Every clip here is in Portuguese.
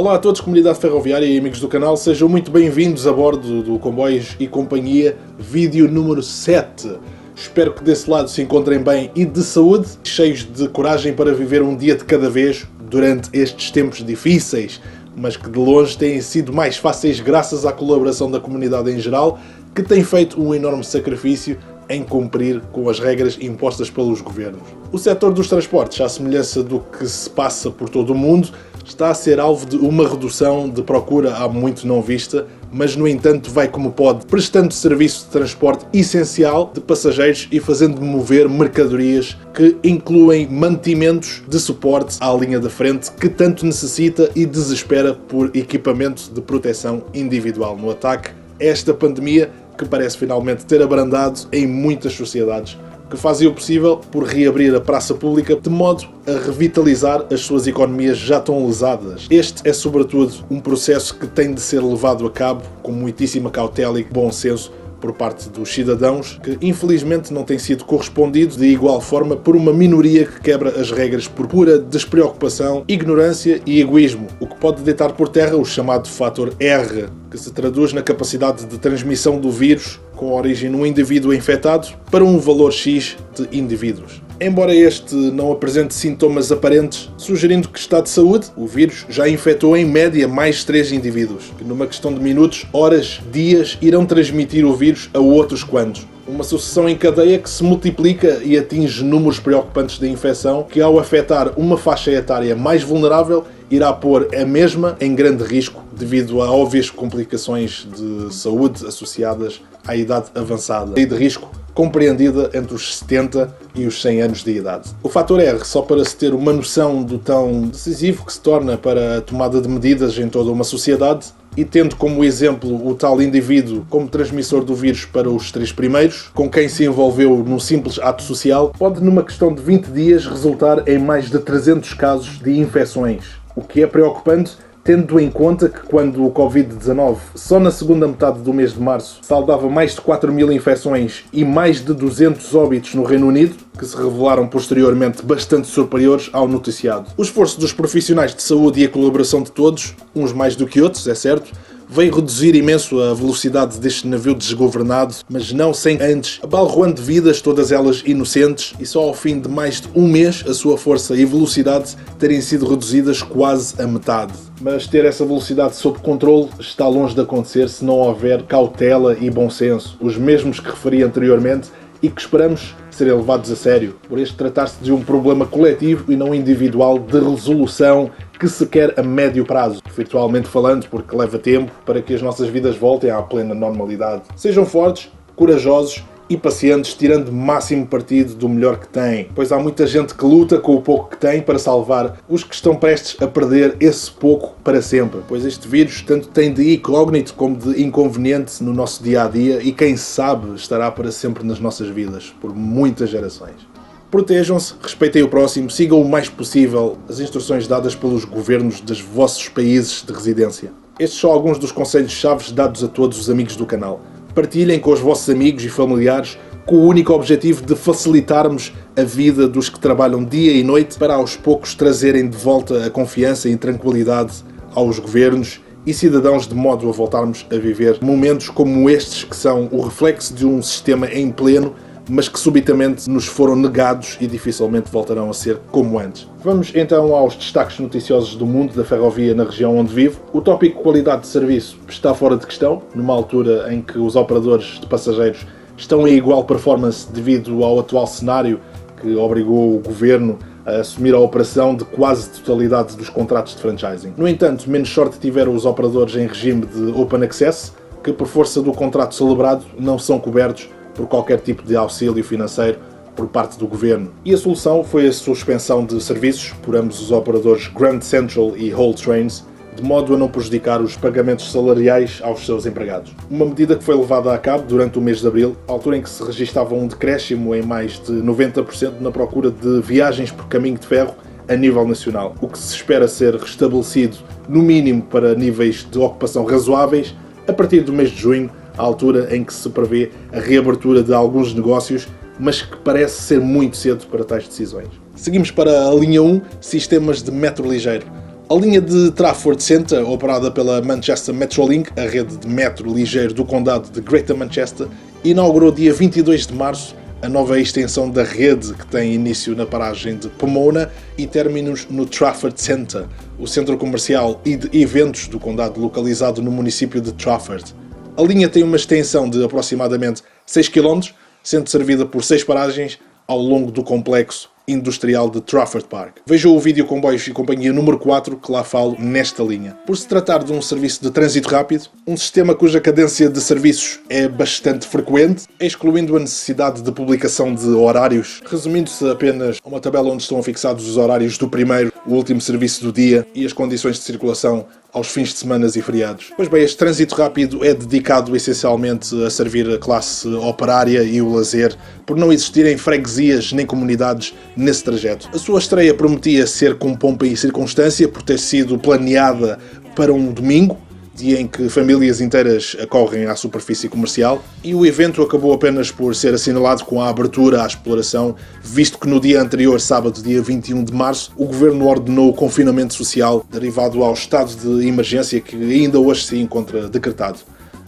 Olá a todos, comunidade ferroviária e amigos do canal, sejam muito bem-vindos a bordo do Comboios e Companhia, vídeo número 7. Espero que desse lado se encontrem bem e de saúde, cheios de coragem para viver um dia de cada vez durante estes tempos difíceis, mas que de longe têm sido mais fáceis graças à colaboração da comunidade em geral, que tem feito um enorme sacrifício em cumprir com as regras impostas pelos governos. O setor dos transportes, à semelhança do que se passa por todo o mundo, está a ser alvo de uma redução de procura há muito não vista, mas no entanto vai como pode, prestando serviço de transporte essencial de passageiros e fazendo mover mercadorias que incluem mantimentos de suporte à linha da frente que tanto necessita e desespera por equipamento de proteção individual no ataque a esta pandemia que parece finalmente ter abrandado em muitas sociedades, que fazem o possível por reabrir a praça pública de modo a revitalizar as suas economias já tão lesadas. Este é, sobretudo, um processo que tem de ser levado a cabo com muitíssima cautela e bom senso por parte dos cidadãos, que infelizmente não tem sido correspondido de igual forma por uma minoria que quebra as regras por pura despreocupação, ignorância e egoísmo, o que pode deitar por terra o chamado fator R, que se traduz na capacidade de transmissão do vírus com origem num indivíduo infectado para um valor X de indivíduos. Embora este não apresente sintomas aparentes, sugerindo que está de saúde, o vírus já infectou em média mais 3 indivíduos, que numa questão de minutos, horas, dias, irão transmitir o vírus a outros quantos. Uma sucessão em cadeia que se multiplica e atinge números preocupantes de infecção, que ao afetar uma faixa etária mais vulnerável, irá pôr a mesma em grande risco devido a óbvias complicações de saúde associadas à idade avançada e de risco compreendida entre os 70 e os 100 anos de idade. O fator R, só para se ter uma noção do tão decisivo que se torna para a tomada de medidas em toda uma sociedade, e tendo como exemplo o tal indivíduo como transmissor do vírus para os 3 primeiros, com quem se envolveu num simples ato social, pode numa questão de 20 dias resultar em mais de 300 casos de infecções, o que é preocupante, tendo em conta que quando o Covid-19, só na segunda metade do mês de março, saudava mais de 4.000 infecções e mais de 200 óbitos no Reino Unido, que se revelaram posteriormente bastante superiores ao noticiado. O esforço dos profissionais de saúde e a colaboração de todos, uns mais do que outros, é certo, veio reduzir imenso a velocidade deste navio desgovernado, mas não sem antes, abalroando vidas, todas elas inocentes, e só ao fim de mais de um mês a sua força e velocidade terem sido reduzidas quase a metade. Mas ter essa velocidade sob controle está longe de acontecer se não houver cautela e bom senso, os mesmos que referi anteriormente e que esperamos serem levados a sério, por este tratar-se de um problema coletivo e não individual de resolução que se quer a médio prazo, virtualmente falando, porque leva tempo para que as nossas vidas voltem à plena normalidade. Sejam fortes, corajosos e pacientes, tirando o máximo partido do melhor que têm, pois há muita gente que luta com o pouco que tem para salvar os que estão prestes a perder esse pouco para sempre, pois este vírus tanto tem de incógnito como de inconveniente no nosso dia-a-dia e quem sabe estará para sempre nas nossas vidas, por muitas gerações. Protejam-se, respeitem o próximo, sigam o mais possível as instruções dadas pelos governos dos vossos países de residência. Estes são alguns dos conselhos-chave dados a todos os amigos do canal. Partilhem com os vossos amigos e familiares com o único objetivo de facilitarmos a vida dos que trabalham dia e noite para aos poucos trazerem de volta a confiança e tranquilidade aos governos e cidadãos de modo a voltarmos a viver momentos como estes que são o reflexo de um sistema em pleno, mas que subitamente nos foram negados e dificilmente voltarão a ser como antes. Vamos então aos destaques noticiosos do mundo da ferrovia na região onde vivo. O tópico qualidade de serviço está fora de questão, numa altura em que os operadores de passageiros estão em igual performance devido ao atual cenário que obrigou o governo a assumir a operação de quase totalidade dos contratos de franchising. No entanto, menos sorte tiveram os operadores em regime de Open Access, que por força do contrato celebrado não são cobertos por qualquer tipo de auxílio financeiro por parte do governo. E a solução foi a suspensão de serviços por ambos os operadores Grand Central e Hull Trains, de modo a não prejudicar os pagamentos salariais aos seus empregados. Uma medida que foi levada a cabo durante o mês de abril, altura em que se registava um decréscimo em mais de 90% na procura de viagens por caminho de ferro a nível nacional, o que se espera ser restabelecido no mínimo para níveis de ocupação razoáveis a partir do mês de junho, à altura em que se prevê a reabertura de alguns negócios, mas que parece ser muito cedo para tais decisões. Seguimos para a linha 1, sistemas de metro ligeiro. A linha de Trafford Center, operada pela Manchester Metrolink, a rede de metro ligeiro do condado de Greater Manchester, inaugurou dia 22 de março a nova extensão da rede, que tem início na paragem de Pomona e términos no Trafford Center, o centro comercial e de eventos do condado localizado no município de Trafford. A linha tem uma extensão de aproximadamente 6 km, sendo servida por 6 paragens ao longo do complexo industrial de Trafford Park. Vejam o vídeo Comboios e Companhia número 4, que lá falo nesta linha. Por se tratar de um serviço de trânsito rápido, um sistema cuja cadência de serviços é bastante frequente, excluindo a necessidade de publicação de horários, resumindo-se apenas a uma tabela onde estão fixados os horários do primeiro, o último serviço do dia e as condições de circulação aos fins de semana e feriados. Pois bem, este trânsito rápido é dedicado essencialmente a servir a classe operária e o lazer, por não existirem freguesias nem comunidades nesse trajeto. A sua estreia prometia ser com pompa e circunstância, por ter sido planeada para um domingo, dia em que famílias inteiras acorrem à superfície comercial, e o evento acabou apenas por ser assinalado com a abertura à exploração, visto que no dia anterior, sábado, dia 21 de março, o governo ordenou o confinamento social derivado ao estado de emergência que ainda hoje se encontra decretado.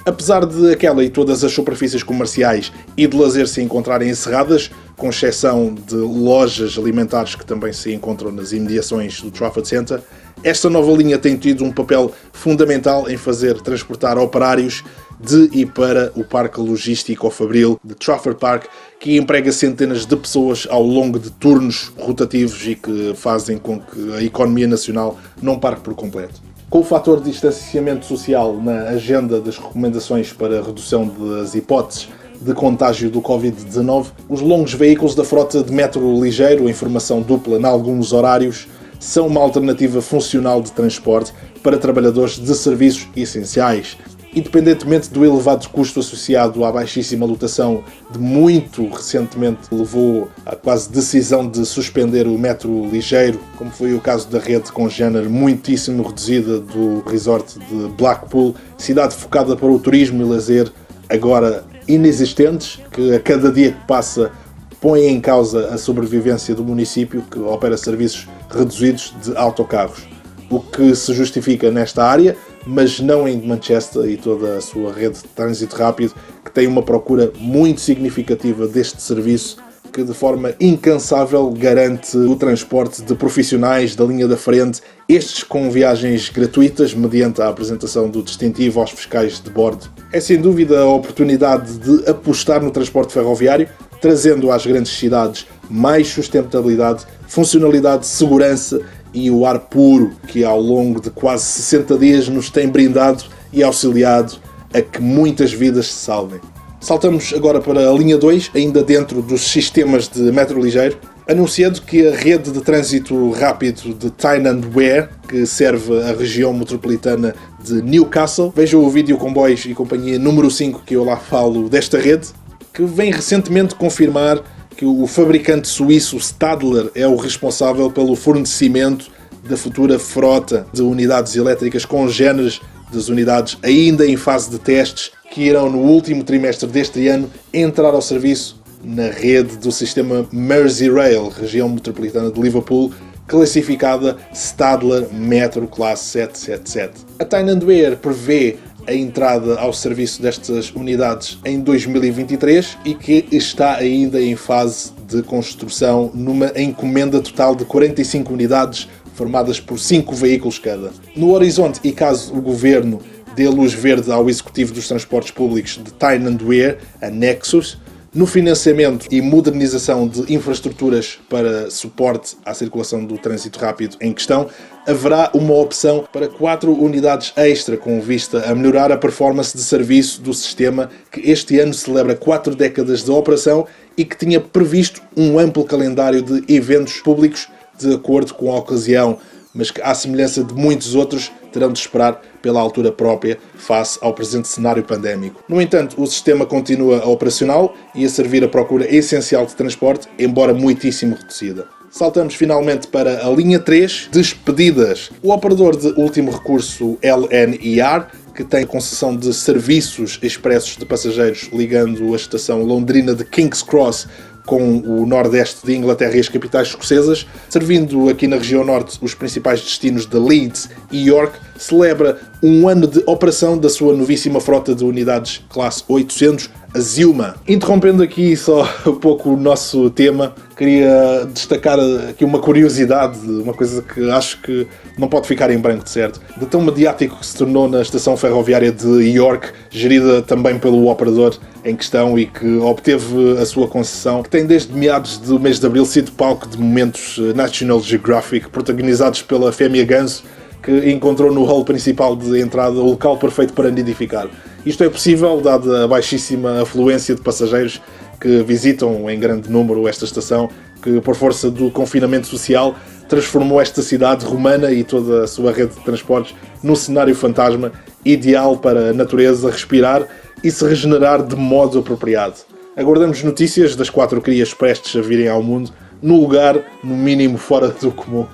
Apesar de aquela e todas as superfícies comerciais e de lazer se encontrarem encerradas, com exceção de lojas alimentares que também se encontram nas imediações do Trafford Center, esta nova linha tem tido um papel fundamental em fazer transportar operários de e para o parque logístico fabril de Trafford Park, que emprega centenas de pessoas ao longo de turnos rotativos e que fazem com que a economia nacional não pare por completo. Com o fator de distanciamento social na agenda das recomendações para a redução das hipóteses de contágio do Covid-19, os longos veículos da frota de metro ligeiro em formação dupla em alguns horários são uma alternativa funcional de transporte para trabalhadores de serviços essenciais. Independentemente do elevado custo associado à baixíssima lotação, de muito recentemente levou à quase decisão de suspender o metro ligeiro, como foi o caso da rede com género muitíssimo reduzida do resort de Blackpool, cidade focada para o turismo e lazer, agora inexistentes, que a cada dia que passa põe em causa a sobrevivência do município, que opera serviços reduzidos de autocarros. O que se justifica nesta área, mas não em Manchester e toda a sua rede de trânsito rápido, que tem uma procura muito significativa deste serviço, que de forma incansável garante o transporte de profissionais da linha da frente, estes com viagens gratuitas mediante a apresentação do distintivo aos fiscais de bordo. É sem dúvida a oportunidade de apostar no transporte ferroviário, trazendo às grandes cidades mais sustentabilidade, funcionalidade, segurança e o ar puro que ao longo de quase 60 dias nos tem brindado e auxiliado a que muitas vidas se salvem. Saltamos agora para a linha 2, ainda dentro dos sistemas de metro ligeiro, anunciando que a rede de trânsito rápido de Tyne and Wear, que serve a região metropolitana de Newcastle, vejam o vídeo Comboios e Companhia número 5 que eu lá falo desta rede, que vem recentemente confirmar que o fabricante suíço Stadler é o responsável pelo fornecimento da futura frota de unidades elétricas congêneres das unidades ainda em fase de testes que irão no último trimestre deste ano entrar ao serviço na rede do sistema Merseyrail, região metropolitana de Liverpool, classificada Stadler Metro Class 777. A Tyne and Wear prevê a entrada ao serviço destas unidades em 2023 e que está ainda em fase de construção numa encomenda total de 45 unidades formadas por 5 veículos cada. No horizonte, e caso o Governo dê luz verde ao Executivo dos Transportes Públicos de Tyne and Wear, a Nexus, no financiamento e modernização de infraestruturas para suporte à circulação do trânsito rápido em questão, haverá uma opção para 4 unidades extra com vista a melhorar a performance de serviço do sistema que este ano celebra 4 décadas de operação e que tinha previsto um amplo calendário de eventos públicos de acordo com a ocasião, mas que, à semelhança de muitos outros, terão de esperar pela altura própria face ao presente cenário pandémico. No entanto, o sistema continua operacional e a servir a procura essencial de transporte, embora muitíssimo reduzida. Saltamos finalmente para a linha 3, despedidas. O operador de último recurso LNER, que tem concessão de serviços expressos de passageiros ligando a estação londrina de King's Cross com o nordeste de Inglaterra e as capitais escocesas, servindo aqui na região norte os principais destinos de Leeds e York, celebra um ano de operação da sua novíssima frota de unidades classe 800, a Zilma. Interrompendo aqui só um pouco o nosso tema, queria destacar aqui uma curiosidade, uma coisa que acho que não pode ficar em branco, de certo. De tão mediático que se tornou na estação ferroviária de York, gerida também pelo operador em questão e que obteve a sua concessão, que tem desde meados do mês de abril sido palco de momentos National Geographic protagonizados pela fêmea ganso, que encontrou no hall principal de entrada o local perfeito para nidificar. Isto é possível dada a baixíssima afluência de passageiros que visitam em grande número esta estação, que por força do confinamento social transformou esta cidade romana e toda a sua rede de transportes num cenário fantasma ideal para a natureza respirar e se regenerar de modo apropriado. Aguardamos notícias das 4 crias prestes a virem ao mundo, num lugar, no mínimo, fora do comum.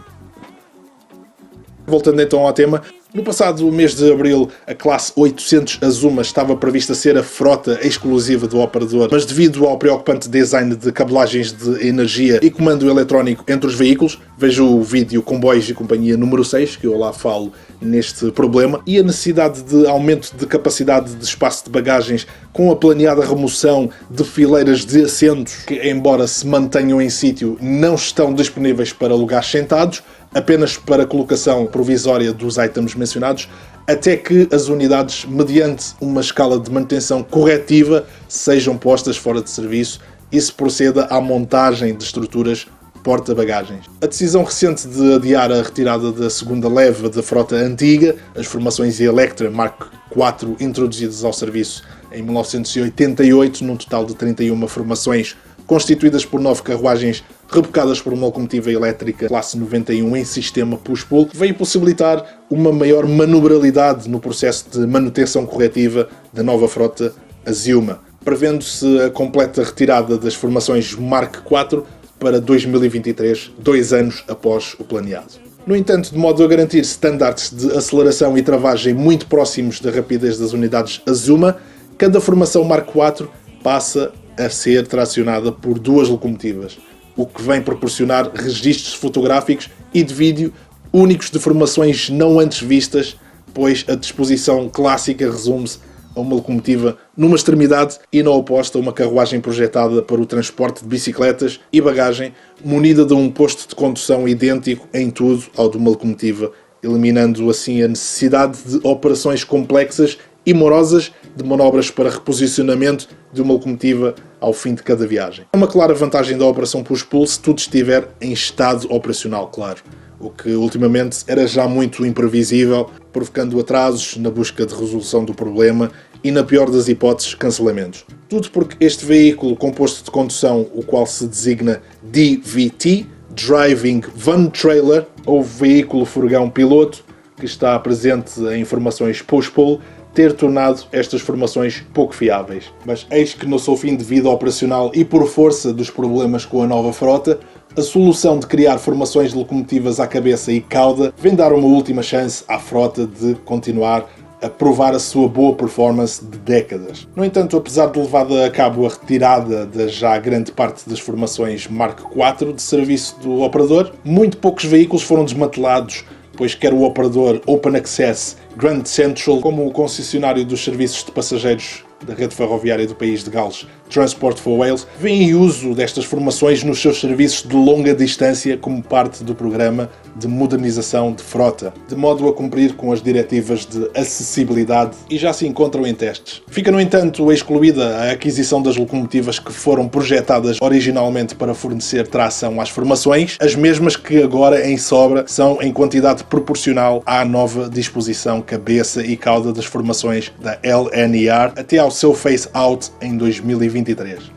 Voltando então ao tema, no passado mês de abril, a classe 800 Azuma estava prevista ser a frota exclusiva do operador, mas devido ao preocupante design de cabelagens de energia e comando eletrónico entre os veículos, veja o vídeo Comboios e Companhia número 6, que eu lá falo neste problema, e a necessidade de aumento de capacidade de espaço de bagagens com a planeada remoção de fileiras de assentos que, embora se mantenham em sítio, não estão disponíveis para lugares sentados, apenas para colocação provisória dos itens mencionados, até que as unidades, mediante uma escala de manutenção corretiva, sejam postas fora de serviço e se proceda à montagem de estruturas porta-bagagens. A decisão recente de adiar a retirada da segunda leva da frota antiga, as formações Electra Mark IV introduzidas ao serviço em 1988, num total de 31 formações, constituídas por 9 carruagens rebocadas por uma locomotiva elétrica classe 91 em sistema push-pull, veio possibilitar uma maior manobrabilidade no processo de manutenção corretiva da nova frota, a Zilma, prevendo-se a completa retirada das formações Mark IV para 2023, 2 anos após o planeado. No entanto, de modo a garantir estándares de aceleração e travagem muito próximos da rapidez das unidades Azuma, cada formação Mark IV passa a ser tracionada por 2 locomotivas, o que vem proporcionar registros fotográficos e de vídeo únicos de formações não antes vistas, pois a disposição clássica resume-se a uma locomotiva numa extremidade e na oposta uma carruagem projetada para o transporte de bicicletas e bagagem, munida de um posto de condução idêntico em tudo ao de uma locomotiva, eliminando assim a necessidade de operações complexas e morosas de manobras para reposicionamento de uma locomotiva ao fim de cada viagem. É uma clara vantagem da operação push-pull se tudo estiver em estado operacional, claro, o que ultimamente era já muito imprevisível, provocando atrasos na busca de resolução do problema e, na pior das hipóteses, cancelamentos. Tudo porque este veículo composto de condução, o qual se designa DVT, Driving Van Trailer, ou veículo furgão piloto, que está presente em formações push-pull, ter tornado estas formações pouco fiáveis. Mas eis que no seu fim de vida operacional e por força dos problemas com a nova frota, a solução de criar formações de locomotivas à cabeça e cauda vem dar uma última chance à frota de continuar a provar a sua boa performance de décadas. No entanto, apesar de levada a cabo a retirada da já grande parte das formações Mark IV de serviço do operador, muito poucos veículos foram desmantelados, pois quer o operador Open Access Grand Central, como o concessionário dos serviços de passageiros da rede ferroviária do país de Gales, Transport for Wales, vêem uso destas formações nos seus serviços de longa distância como parte do programa de modernização de frota, de modo a cumprir com as diretivas de acessibilidade e já se encontram em testes. Fica, no entanto, excluída a aquisição das locomotivas que foram projetadas originalmente para fornecer tração às formações, as mesmas que agora em sobra são em quantidade proporcional à nova disposição cabeça e cauda das formações da LNER até ao seu phase-out em 2023.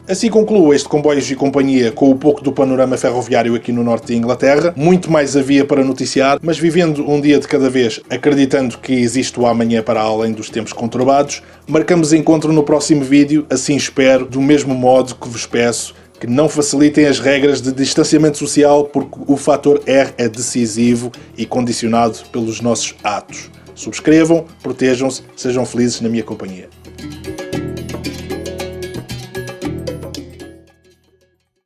Assim concluo este Comboios e Companhia com o pouco do panorama ferroviário aqui no norte de Inglaterra. Muito mais havia para noticiar, mas vivendo um dia de cada vez, acreditando que existe o amanhã para além dos tempos conturbados, marcamos encontro no próximo vídeo, assim espero, do mesmo modo que vos peço que não facilitem as regras de distanciamento social, porque o fator R é decisivo e condicionado pelos nossos atos. Subscrevam, protejam-se, sejam felizes na minha companhia.